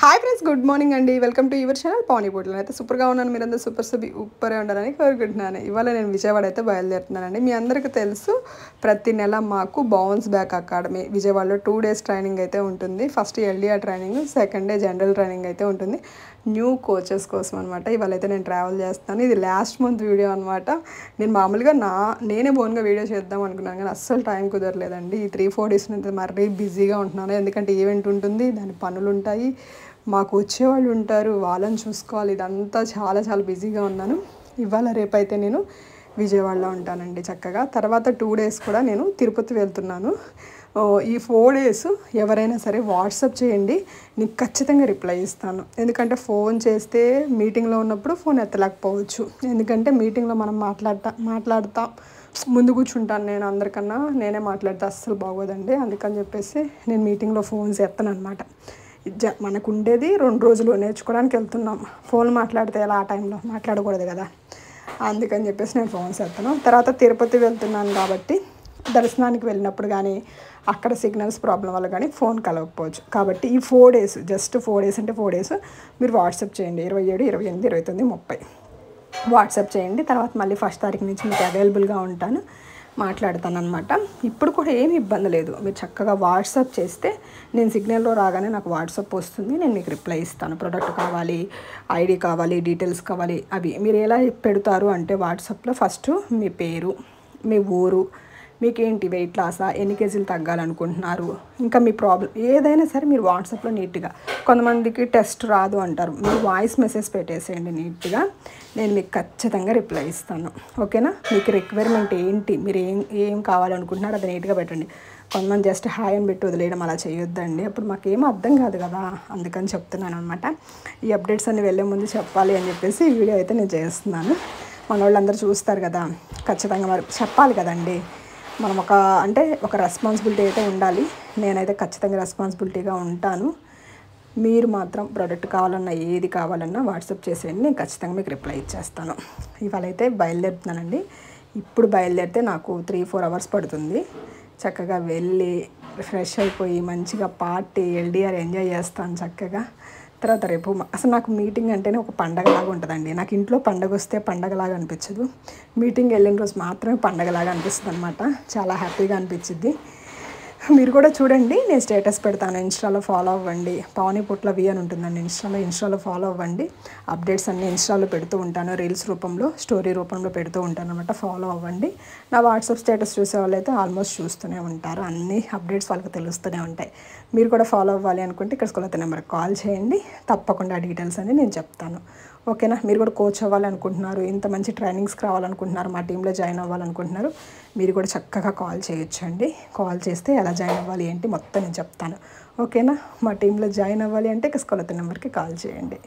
Hi friends, good morning అండి. Welcome to your channel పానీ పోట్లు. అయితే సూపర్గా ఉన్నాను, మీరందరూ సూపరే ఉండాలని కోరుకుంటున్నాను. ఇవాళ నేను విజయవాడ అయితే బయలుదేరుతున్నానండి. మీ అందరికీ తెలుసు, ప్రతి నెల మాకు బౌన్స్ బ్యాక్ అకాడమీ విజయవాడలో 2 days ట్రైనింగ్ అయితే ఉంటుంది. First LDR training, second day general training అయితే ఉంటుంది. న్యూ కోచెస్ కోసం అనమాట. ఇవాళ అయితే నేను ట్రావెల్ చేస్తాను. ఇది లాస్ట్ మంత్ వీడియో అనమాట. నేను మామూలుగా నేనే బోన్గా వీడియో చేద్దాం అనుకున్నాను, కానీ అస్సలు టైం కుదరలేదండి. ఈ 3-4 days నుంచి మరీ బిజీగా ఉంటున్నాను. ఎందుకంటే ఈవెంట్ ఉంటుంది, దాని పనులు ఉంటాయి, మాకు వచ్చేవాళ్ళు ఉంటారు, వాళ్ళని చూసుకోవాలి. ఇదంతా చాలా చాలా బిజీగా ఉన్నాను. ఇవాళ రేపైతే నేను విజయవాడలో ఉంటానండి చక్కగా. తర్వాత 2 days కూడా నేను తిరుపతి వెళ్తున్నాను. ఈ 4 days ఎవరైనా సరే వాట్సాప్ చేయండి, నీకు ఖచ్చితంగా రిప్లై ఇస్తాను. ఎందుకంటే ఫోన్ చేస్తే మీటింగ్లో ఉన్నప్పుడు ఫోన్ ఎత్తలేకపోవచ్చు. ఎందుకంటే మీటింగ్లో మనం మాట్లాడతాం ముందు కూర్చుంటాను నేను, అందరికన్నా నేనే మాట్లాడితే అస్సలు బాగోదండి. అందుకని చెప్పేసి నేను మీటింగ్లో ఫోన్స్ ఎత్తను అనమాట. మనకు ఉండేది 2 రోజులు, నేర్చుకోవడానికి వెళ్తున్నాం. ఫోన్ మాట్లాడితే ఎలా, ఆ టైంలో మాట్లాడకూడదు కదా, అందుకని చెప్పేసి నేను ఫోన్స్ ఎత్తాను. తర్వాత తిరుపతి వెళ్తున్నాను కాబట్టి దర్శనానికి వెళ్ళినప్పుడు కానీ అక్కడ సిగ్నల్స్ ప్రాబ్లం వల్ల కానీ ఫోన్ కలవకపోవచ్చు. కాబట్టి ఈ 4 days, జస్ట్ 4 days అంటే 4 days మీరు వాట్సాప్ చేయండి. 27, 28, 29, 30 వాట్సాప్ చేయండి. తర్వాత మళ్ళీ 1st తారీఖు నుంచి మీకు అవైలబుల్గా ఉంటాను, మాట్లాడతాను అనమాట. ఇప్పుడు కూడా ఏమి ఇబ్బంది లేదు. మీరు చక్కగా వాట్సాప్ చేస్తే నేను సిగ్నల్లో రాగానే నాకు వాట్సాప్ వస్తుంది, నేను మీకు రిప్లై ఇస్తాను. ప్రోడక్ట్ కావాలి, ఐడి కావాలి, డీటెయిల్స్ కావాలి, అవి మీరు ఎలా పెడతారు అంటే వాట్సాప్లో ఫస్ట్ మీ పేరు, మీ ఊరు, మీకేంటి వెయిట్ లాసా, ఎన్ని కేజీలు తగ్గాలనుకుంటున్నారు, ఇంకా మీ ప్రాబ్లం ఏదైనా సరే మీరు వాట్సాప్లో నీట్గా, కొంతమందికి టెస్ట్ రాదు అంటారు, మీరు వాయిస్ మెసేజ్ పెట్టేసేయండి నీట్గా, నేను మీకు ఖచ్చితంగా రిప్లై ఇస్తాను. ఓకేనా? మీకు రిక్వైర్మెంట్ ఏంటి, మీరు ఏం కావాలనుకుంటున్నారు అది నీట్గా పెట్టండి. కొంతమంది జస్ట్ హాయ్ అని పెట్టి వదిలేయడం అలా చేయొద్దండి, అప్పుడు మాకేం అర్థం కాదు కదా. అందుకని చెప్తున్నాను అనమాట. ఈ అప్డేట్స్ అన్ని వెళ్ళే ముందు చెప్పాలి అని చెప్పేసి ఈ వీడియో అయితే నేను చేస్తున్నాను. మన వాళ్ళందరూ చూస్తారు కదా, ఖచ్చితంగా మరి చెప్పాలి కదండి. మనం ఒక రెస్పాన్సిబిలిటీ అయితే ఉండాలి. నేనైతే ఖచ్చితంగా రెస్పాన్సిబిలిటీగా ఉంటాను. మీరు మాత్రం ప్రోడక్ట్ కావాలన్నా ఏది కావాలన్నా వాట్సాప్ చేసేయండి, నేను ఖచ్చితంగా మీకు రిప్లై ఇచ్చేస్తాను. ఇవాళ అయితే బయలుదేరుతున్నానండి. ఇప్పుడు బయలుదేరితే నాకు 3-4 hours పడుతుంది. చక్కగా వెళ్ళి ఫ్రెష్ అయిపోయి మంచిగా పార్టీ ఎల్డీఆర్ ఎంజాయ్ చేస్తాను చక్కగా. తర్వాత రేపు అసలు నాకు మీటింగ్ అంటేనే ఒక పండగలాగా ఉంటుందండి. నాకు ఇంట్లో పండగ వస్తే పండగలాగా అనిపించదు, మీటింగ్ వెళ్ళిన రోజు మాత్రమే పండగలాగా అనిపిస్తుంది అనమాట. చాలా హ్యాపీగా అనిపించింది. మీరు కూడా చూడండి, నేను స్టేటస్ పెడతాను, ఇన్స్టాలో ఫాలో అవ్వండి. పావని పుట్ల వి అని ఉంటుందండి ఇన్స్టాలో ఫాలో అవ్వండి. అప్డేట్స్ అన్నీ ఇన్స్టాలో పెడుతూ ఉంటాను, రీల్స్ రూపంలో, స్టోరీ రూపంలో పెడుతూ ఉంటాను అనమాట. ఫాలో అవ్వండి. నా వాట్సాప్ స్టేటస్ చూసే వాళ్ళు అయితే ఆల్మోస్ట్ చూస్తూనే ఉంటారు, అన్ని అప్డేట్స్ వాళ్ళకి తెలుస్తూనే ఉంటాయి. మీరు కూడా ఫాలో అవ్వాలి అనుకుంటే ఇక్కడ స్కూల్ నెంబర్కి కాల్ చేయండి, తప్పకుండా డీటెయిల్స్ అన్నీ నేను చెప్తాను. ఓకేనా? మీరు కూడా కోచ్ అవ్వాలనుకుంటున్నారు, ఇంత మంచి ట్రైనింగ్స్కి రావాలనుకుంటున్నారు, మా టీంలో జాయిన్ అవ్వాలనుకుంటున్నారు, మీరు కూడా చక్కగా కాల్ చేయొచ్చండి. కాల్ చేస్తే ఎలా జాయిన్ అవ్వాలి ఏంటి మొత్తం నేను చెప్తాను. ఓకేనా? మా టీంలో జాయిన్ అవ్వాలి అంటే స్కూల్ నెంబర్కి కాల్ చేయండి.